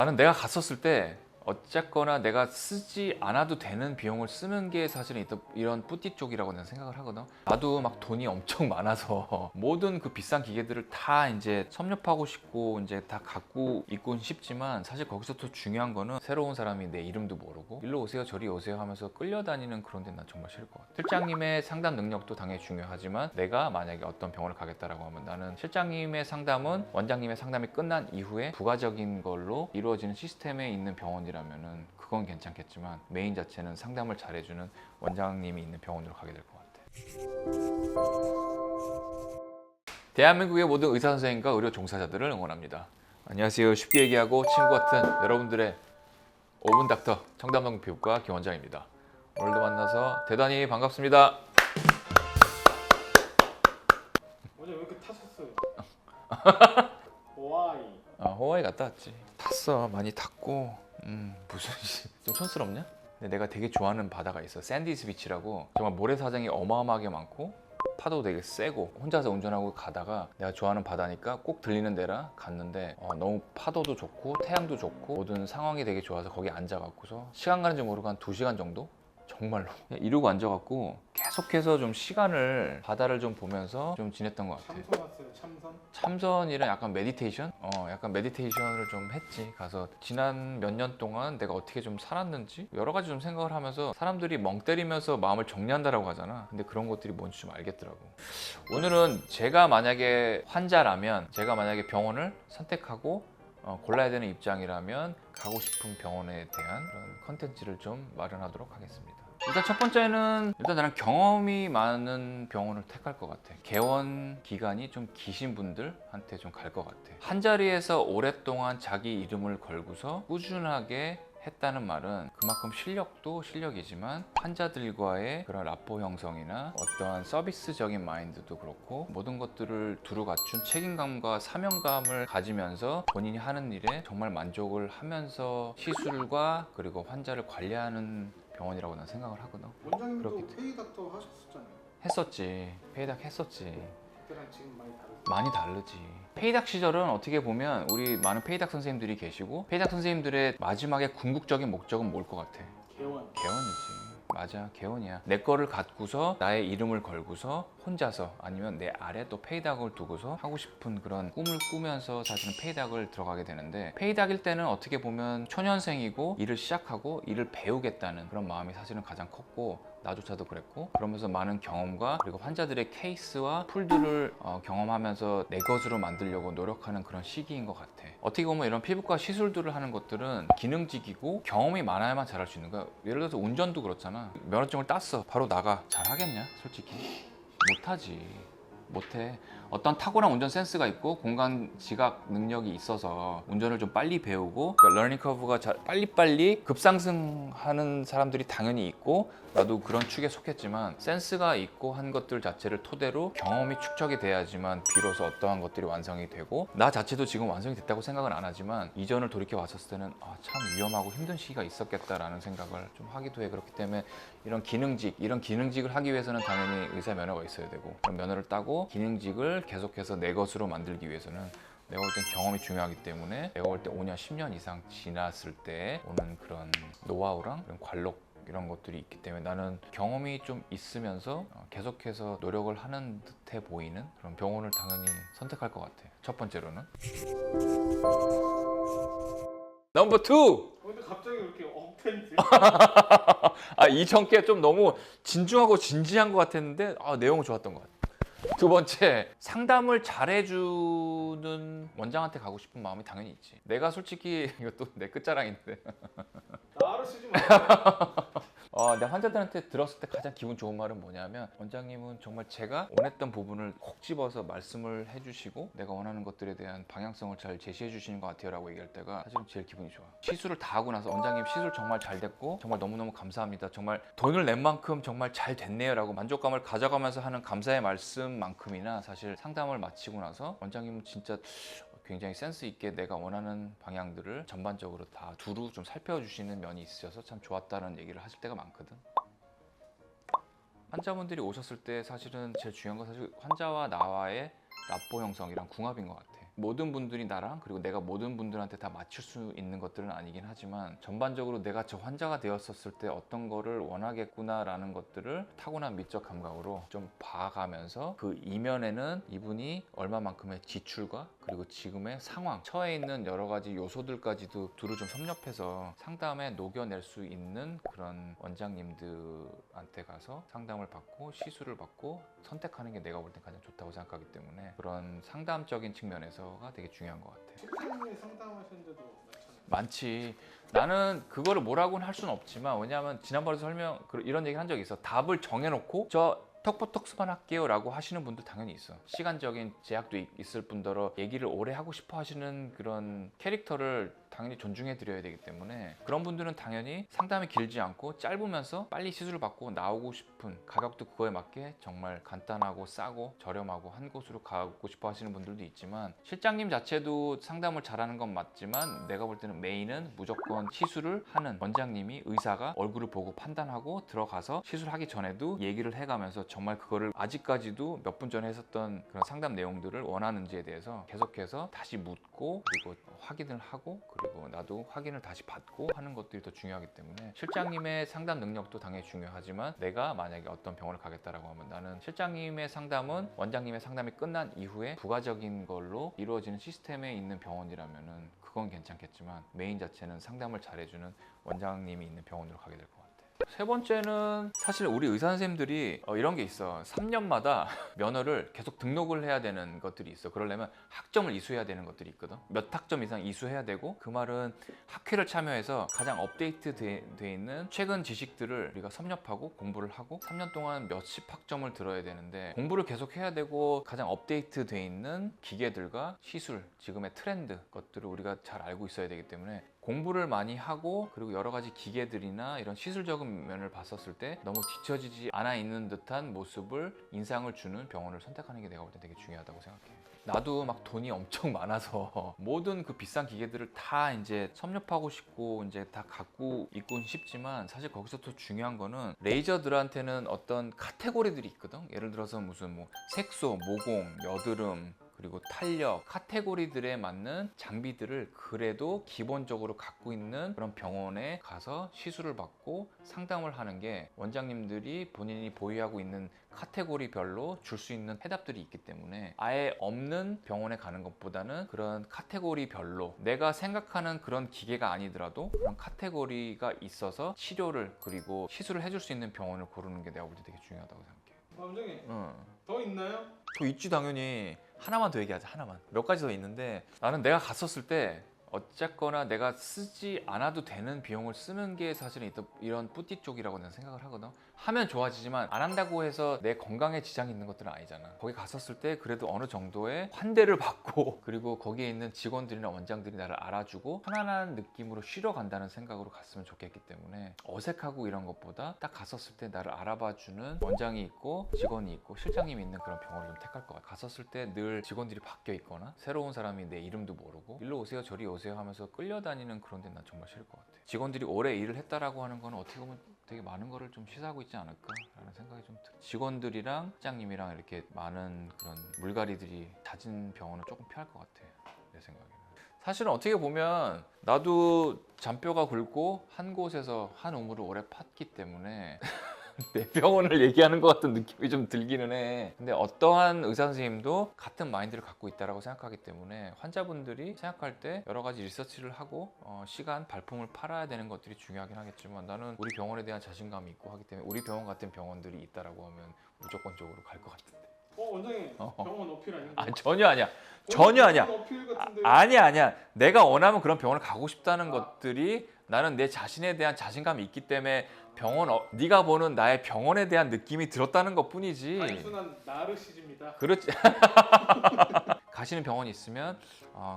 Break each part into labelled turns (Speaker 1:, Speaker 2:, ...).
Speaker 1: 나는 내가 갔었을 때 어쨌거나 내가 쓰지 않아도 되는 비용을 쓰는 게 사실은 이런 뿌띠 쪽이라고 는 생각을 하거든. 나도 막 돈이 엄청 많아서 모든 그 비싼 기계들을 다 이제 섭렵하고 싶고 이제 다 갖고 있곤 싶지만, 사실 거기서 더 중요한 거는 새로운 사람이 내 이름도 모르고 일로 오세요 저리 오세요 하면서 끌려다니는 그런 데는 난 정말 싫을 것 같아. 실장님의 상담 능력도 당연히 중요하지만, 내가 만약에 어떤 병원을 가겠다라고 하면 나는 실장님의 상담은 원장님의 상담이 끝난 이후에 부가적인 걸로 이루어지는 시스템에 있는 병원이라면은 그건 괜찮겠지만, 메인 자체는 상담을 잘해주는 원장님이 있는 병원으로 가게 될 것 같아. 대한민국의 모든 의사 선생님과 의료 종사자들을 응원합니다. 안녕하세요. 쉽게 얘기하고 친구 같은 여러분들의 5분 닥터 청담동 피부과 김원장입니다. 오늘도 만나서 대단히 반갑습니다.
Speaker 2: 어제 왜 이렇게 타셨어요? 하와이.
Speaker 1: 하와이 갔다 왔지. 탔어. 많이 탔고. 무슨 좀 촌스럽냐? 근데 내가 되게 좋아하는 바다가 있어. 샌디스 비치라고. 정말 모래사장이 어마어마하게 많고 파도 되게 세고, 혼자서 운전하고 가다가 내가 좋아하는 바다니까 꼭 들리는 데라 갔는데 너무 파도도 좋고 태양도 좋고 모든 상황이 되게 좋아서 거기 앉아갖고서 시간 가는 줄 모르고 한 2시간 정도? 정말로 그냥 이러고 앉아갖고 계속해서 좀 시간을, 바다를 좀 보면서 좀 지냈던 것 같아.
Speaker 2: 참선 왔어요? 참선?
Speaker 1: 참선이랑 약간 메디테이션? 약간 메디테이션을 좀 했지. 가서 지난 몇 년 동안 내가 어떻게 좀 살았는지 여러 가지 좀 생각을 하면서, 사람들이 멍 때리면서 마음을 정리한다라고 하잖아. 근데 그런 것들이 뭔지 좀 알겠더라고. 오늘은 제가 만약에 환자라면, 제가 만약에 병원을 선택하고 골라야 되는 입장이라면 가고 싶은 병원에 대한 그런 컨텐츠를 좀 마련하도록 하겠습니다. 일단 첫 번째는, 일단 나는 경험이 많은 병원을 택할 것 같아. 개원 기간이 좀 기신 분들한테 좀 갈 것 같아. 한 자리에서 오랫동안 자기 이름을 걸고서 꾸준하게 했다는 말은 그만큼 실력도 실력이지만, 환자들과의 그런 라포 형성이나 어떠한 서비스적인 마인드도 그렇고, 모든 것들을 두루 갖춘 책임감과 사명감을 가지면서 본인이 하는 일에 정말 만족을 하면서 시술과 그리고 환자를 관리하는 병원이라고 난 생각을 하거든.
Speaker 2: 원장님도
Speaker 1: 그렇기
Speaker 2: 페이 닥터 하셨었잖아요.
Speaker 1: 했었지. 페이닥 했었지.
Speaker 2: 그때랑 지금 많이 다르죠?
Speaker 1: 많이 다르지. 페이닥 시절은 어떻게 보면 우리 많은 페이닥 선생님들이 계시고, 페이닥 선생님들의 마지막에 궁극적인 목적은 뭘 것 같아?
Speaker 2: 개원.
Speaker 1: 개원이지. 맞아, 개원이야. 내 거를 갖고서 나의 이름을 걸고서 혼자서, 아니면 내 아래 또 페이닥을 두고서 하고 싶은 그런 꿈을 꾸면서 사실은 페이닥을 들어가게 되는데, 페이닥일 때는 어떻게 보면 초년생이고 일을 시작하고 일을 배우겠다는 그런 마음이 사실은 가장 컸고, 나조차도 그랬고, 그러면서 많은 경험과 그리고 환자들의 케이스와 풀들을 경험하면서 내 것으로 만들려고 노력하는 그런 시기인 것 같아. 어떻게 보면 이런 피부과 시술들을 하는 것들은 기능직이고 경험이 많아야만 잘할 수 있는 거야. 예를 들어서 운전도 그렇잖아. 면허증을 땄어. 바로 나가. 잘하겠냐? 솔직히 못하지. 못해. 어떤 타고난 운전 센스가 있고 공간 지각 능력이 있어서 운전을 좀 빨리 배우고, 그러니까 러닝 커브가 빨리빨리 급상승하는 사람들이 당연히 있고, 나도 그런 축에 속했지만, 센스가 있고 한 것들 자체를 토대로 경험이 축적이 돼야지만 비로소 어떠한 것들이 완성이 되고, 나 자체도 지금 완성이 됐다고 생각은 안 하지만 이전을 돌이켜 봤었을 때는 참 위험하고 힘든 시기가 있었겠다라는 생각을 좀 하기도 해. 그렇기 때문에 이런 기능직을 하기 위해서는 당연히 의사 면허가 있어야 되고, 그런 면허를 따고 기능직을 계속해서 내 것으로 만들기 위해서는 내가 볼 땐 경험이 중요하기 때문에, 내가 볼 때 5년, 10년 이상 지났을 때 오는 그런 노하우랑 그런 관록, 이런 것들이 있기 때문에 나는 경험이 좀 있으면서 계속해서 노력을 하는 듯해 보이는 그런 병원을 당연히 선택할 것 같아. 첫 번째로는. 넘버 2!
Speaker 2: 근데 갑자기 왜 이렇게 억텐지?
Speaker 1: 이전께 좀 너무 진중하고 진지한 것 같았는데 내용은 좋았던 것 같아. 두 번째, 상담을 잘해주는 원장한테 가고 싶은 마음이 당연히 있지. 내가 솔직히 이것도 내 끝자랑인데
Speaker 2: 나를 쓰지 마세요.
Speaker 1: 내 환자들한테 들었을 때 가장 기분 좋은 말은 뭐냐면, 원장님은 정말 제가 원했던 부분을 콕 집어서 말씀을 해주시고 내가 원하는 것들에 대한 방향성을 잘 제시해 주시는 것 같아요 라고 얘기할 때가 사실은 제일 기분이 좋아. 시술을 다 하고 나서 원장님 시술 정말 잘 됐고 정말 너무너무 감사합니다, 정말 돈을 낸 만큼 정말 잘 됐네요 라고 만족감을 가져가면서 하는 감사의 말씀만큼이나, 사실 상담을 마치고 나서 원장님은 진짜 굉장히 센스 있게 내가 원하는 방향들을 전반적으로 다 두루 좀 살펴주시는 면이 있으셔서 참 좋았다는 얘기를 하실 때가 많거든. 환자분들이 오셨을 때 사실은 제일 중요한 건 사실 환자와 나와의 라포 형성이랑 궁합인 것 같아. 모든 분들이 나랑 그리고 내가 모든 분들한테 다 맞출 수 있는 것들은 아니긴 하지만 전반적으로 내가 저 환자가 되었었을 때 어떤 거를 원하겠구나라는 것들을 타고난 미적 감각으로 좀 봐가면서 그 이면에는 이분이 얼마만큼의 지출과 그리고 지금의 상황, 처해 있는 여러 가지 요소들까지도 두루 좀 섭렵해서 상담에 녹여낼 수 있는 그런 원장님들한테 가서 상담을 받고 시술을 받고 선택하는 게 내가 볼 때 가장 좋다고 생각하기 때문에 그런 상담적인 측면에서가 되게 중요한 것 같아요.
Speaker 2: 실장님이 상담하셨는데도 많잖아요.
Speaker 1: 많지. 나는 그거를 뭐라고는 할 수는 없지만 왜냐하면 지난번에 이런 얘기를 한 적이 있어. 답을 정해놓고 저 턱보톡스만 할게요 라고 하시는 분들 당연히 있어. 시간적인 제약도 있을 뿐더러 얘기를 오래 하고 싶어 하시는 그런 캐릭터를 당연히 존중해 드려야 되기 때문에 그런 분들은 당연히 상담이 길지 않고 짧으면서 빨리 시술을 받고 나오고 싶은, 가격도 그거에 맞게 정말 간단하고 싸고 저렴하고 한 곳으로 가고 싶어 하시는 분들도 있지만 실장님 자체도 상담을 잘하는 건 맞지만 내가 볼 때는 메인은 무조건 시술을 하는 원장님이, 의사가 얼굴을 보고 판단하고 들어가서 시술하기 전에도 얘기를 해가면서 정말 그거를 아직까지도 몇 분 전에 했었던 그런 상담 내용들을 원하는지에 대해서 계속해서 다시 묻고 그리고 확인을 하고 그리고 나도 확인을 다시 받고 하는 것들이 더 중요하기 때문에 실장님의 상담 능력도 당연히 중요하지만 내가 만약에 어떤 병원을 가겠다라고 하면 나는 실장님의 상담은 원장님의 상담이 끝난 이후에 부가적인 걸로 이루어지는 시스템에 있는 병원이라면은 그건 괜찮겠지만 메인 자체는 상담을 잘해주는 원장님이 있는 병원으로 가게 될 것 같아요. 세 번째는 사실 우리 의사 선생님들이 이런 게 있어. 3년마다 면허를 계속 등록을 해야 되는 것들이 있어. 그러려면 학점을 이수해야 되는 것들이 있거든. 몇 학점 이상 이수해야 되고, 그 말은 학회를 참여해서 가장 업데이트 돼 있는 최근 지식들을 우리가 섭렵하고 공부를 하고 3년 동안 몇십 학점을 들어야 되는데 공부를 계속 해야 되고 가장 업데이트 돼 있는 기계들과 시술, 지금의 트렌드 것들을 우리가 잘 알고 있어야 되기 때문에 공부를 많이 하고 그리고 여러 가지 기계들이나 이런 시술적인 면을 봤었을 때 너무 뒤처지지 않아 있는 듯한 모습을, 인상을 주는 병원을 선택하는 게 내가 볼 때 되게 중요하다고 생각해. 나도 막 돈이 엄청 많아서 모든 그 비싼 기계들을 다 이제 섭렵하고 싶고 이제 다 갖고 있고 싶지만 사실 거기서 더 중요한 거는 레이저들한테는 어떤 카테고리들이 있거든. 예를 들어서 무슨 뭐 색소, 모공, 여드름 그리고 탄력, 카테고리들에 맞는 장비들을 그래도 기본적으로 갖고 있는 그런 병원에 가서 시술을 받고 상담을 하는 게 원장님들이 본인이 보유하고 있는 카테고리별로 줄 수 있는 해답들이 있기 때문에 아예 없는 병원에 가는 것보다는 그런 카테고리별로 내가 생각하는 그런 기계가 아니더라도 그런 카테고리가 있어서 치료를 그리고 시술을 해줄 수 있는 병원을 고르는 게 내가 볼 때 되게 중요하다고 생각해.
Speaker 2: 원장님
Speaker 1: 응.
Speaker 2: 더 있나요?
Speaker 1: 더 있지 당연히. 하나만 더 얘기하자. 하나만. 몇 가지 더 있는데 나는 내가 갔었을 때 어쨌거나 내가 쓰지 않아도 되는 비용을 쓰는 게 사실은 이런 뿌띠 쪽이라고 난 생각을 하거든. 하면 좋아지지만 안 한다고 해서 내 건강에 지장이 있는 것들은 아니잖아. 거기 갔었을 때 그래도 어느 정도의 환대를 받고 그리고 거기에 있는 직원들이나 원장들이 나를 알아주고 편안한 느낌으로 쉬러 간다는 생각으로 갔으면 좋겠기 때문에 어색하고 이런 것보다 딱 갔었을 때 나를 알아봐주는 원장이 있고 직원이 있고 실장님이 있는 그런 병원을 좀 택할 것 같아. 갔었을 때 늘 직원들이 바뀌어 있거나 새로운 사람이 내 이름도 모르고 일로 오세요 저리 오세요 하면서 끌려다니는 그런 데는 난 정말 싫을 것 같아. 직원들이 오래 일을 했다라고 하는 거는 어떻게 보면 되게 많은 거를 좀 시사하고 있지 않을까라는 생각이 좀 들어요. 직원들이랑 실장님이랑 이렇게 많은 그런 물갈이들이 잦은 병원은 조금 피할 것 같아. 내 생각에는. 사실은 어떻게 보면 나도 잔뼈가 굵고 한 곳에서 한 우물을 오래 팠기 때문에 내 병원을 얘기하는 것 같은 느낌이 좀 들기는 해. 근데 어떠한 의사 선생님도 같은 마인드를 갖고 있다고 생각하기 때문에 환자분들이 생각할 때 여러 가지 리서치를 하고 시간, 발품을 팔아야 되는 것들이 중요하긴 하겠지만 나는 우리 병원에 대한 자신감이 있고 하기 때문에 우리 병원 같은 병원들이 있다라고 하면 무조건적으로 갈 것 같은데.
Speaker 2: 원장님 병원 어필 아닌가요?
Speaker 1: 아 전혀 아니야. 전혀 아니야.
Speaker 2: 병원 어필 같은데.
Speaker 1: 아니야. 내가 원하면 그런 병원을 가고 싶다는 것들이 나는 내 자신에 대한 자신감이 있기 때문에 네가 보는 나의 병원에 대한 느낌이 들었다는 것뿐이지.
Speaker 2: 단순한 나르시즘이다.
Speaker 1: 그렇지. 가시는 병원이 있으면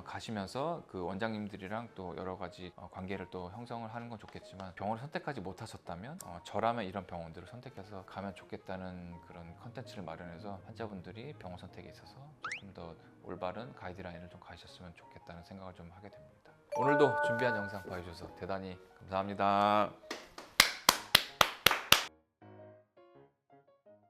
Speaker 1: 가시면서 그 원장님들이랑 또 여러 가지 관계를 또 형성을 하는 건 좋겠지만 병원을 선택하지 못하셨다면 저라면 이런 병원들을 선택해서 가면 좋겠다는 그런 컨텐츠를 마련해서 환자분들이 병원 선택에 있어서 조금 더 올바른 가이드라인을 좀 가셨으면 좋겠다는 생각을 좀 하게 됩니다. 오늘도 준비한 영상 봐주셔서 대단히 감사합니다.